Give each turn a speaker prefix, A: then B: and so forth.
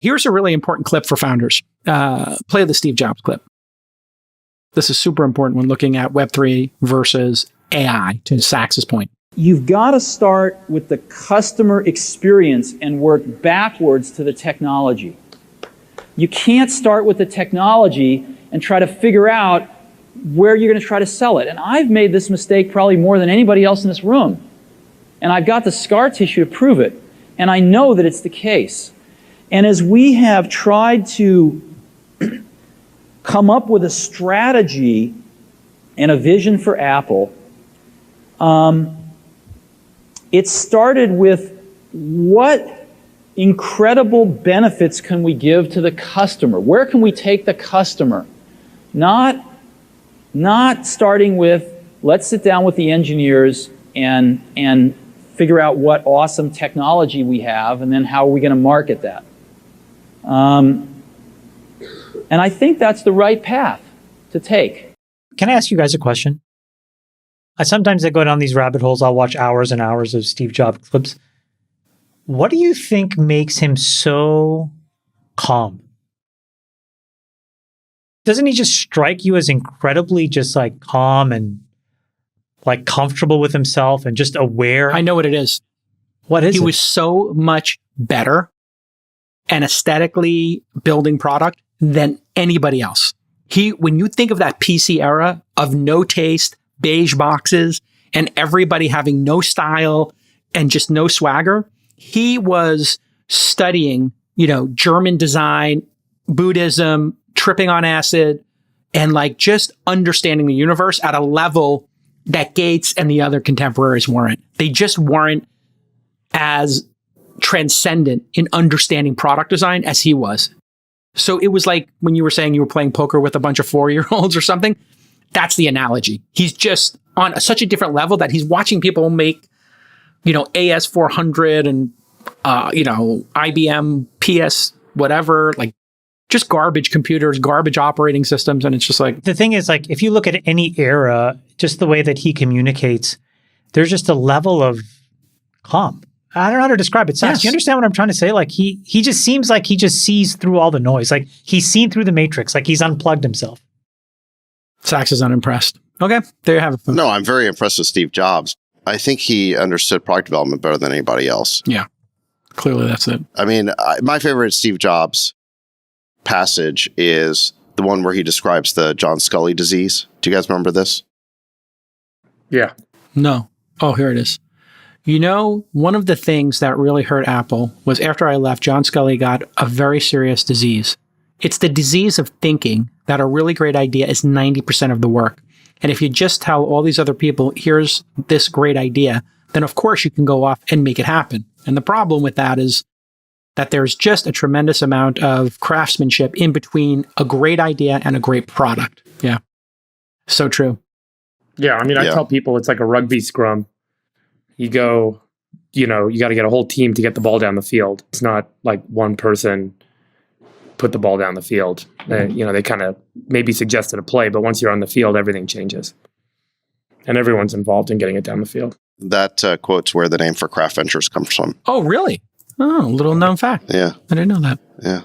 A: Here's a really important clip for founders. Play the Steve Jobs clip. This is super important when looking at Web3 versus AI, to Sachs's point.
B: You've got to start with the customer experience and work backwards to the technology. You can't start with the technology and try to figure out where you're going to try to sell it. And I've made this mistake probably more than anybody else in this room. And I've got the scar tissue to prove it. And I know that it's the case. And as we have tried to come up with a strategy and a vision for Apple, it started with what incredible benefits can we give to the customer? Where can we take the customer? Not starting with, let's sit down with the engineers and figure out what awesome technology we have, and then how are we going to market that? And I think that's the right path to take.
C: Can I ask you guys a question? Sometimes I go down these rabbit holes. I'll watch hours and hours of Steve Jobs clips. What do you think makes him so calm? Doesn't he just strike you as incredibly just like calm and like comfortable with himself and just aware?
A: I know what it is.
C: What is it?
A: He was so much better and aesthetically building product than anybody else. When you think of that PC era of no taste, beige boxes, and everybody having no style and just no swagger, he was studying, German design, Buddhism, tripping on acid, and like just understanding the universe at a level that Gates and the other contemporaries weren't. They just weren't as transcendent in understanding product design as he was. So it was like when you were saying you were playing poker with a bunch of 4-year-olds or something. That's the analogy. He's just on such a different level that he's watching people make, AS400 and, IBM PS whatever, like just garbage computers, garbage operating systems. And it's just like...
C: The thing is, like, if you look at any era, just the way that he communicates, there's just a level of calm. I don't know how to describe it. Sachs,
A: Yes.
C: Do you understand what I'm trying to say? Like, he just seems like he just sees through all the noise. Like, he's seen through the matrix. Like, he's unplugged himself.
A: Sachs is unimpressed. Okay, there you have it.
D: No, I'm very impressed with Steve Jobs. I think he understood product development better than anybody else.
A: Yeah, clearly that's it.
D: I mean, my favorite Steve Jobs passage is the one where he describes the John Scully disease. Do you guys remember this?
E: Yeah.
A: No. Oh, here it is. One of the things that really hurt Apple was after I left, John Scully got a very serious disease. It's the disease of thinking that a really great idea is 90% of the work. And if you just tell all these other people, here's this great idea, then of course you can go off and make it happen. And the problem with that is that there's just a tremendous amount of craftsmanship in between a great idea and a great product. Yeah. So true.
E: Yeah. I mean, I tell people it's like a rugby scrum. You go, you got to get a whole team to get the ball down the field. It's not like one person put the ball down the field. They kind of maybe suggested a play, but once you're on the field, everything changes. And everyone's involved in getting it down the field.
D: That quote's where the name for Craft Ventures comes from.
A: Oh, really? Oh, little known fact.
D: Yeah.
A: I didn't know that.
D: Yeah.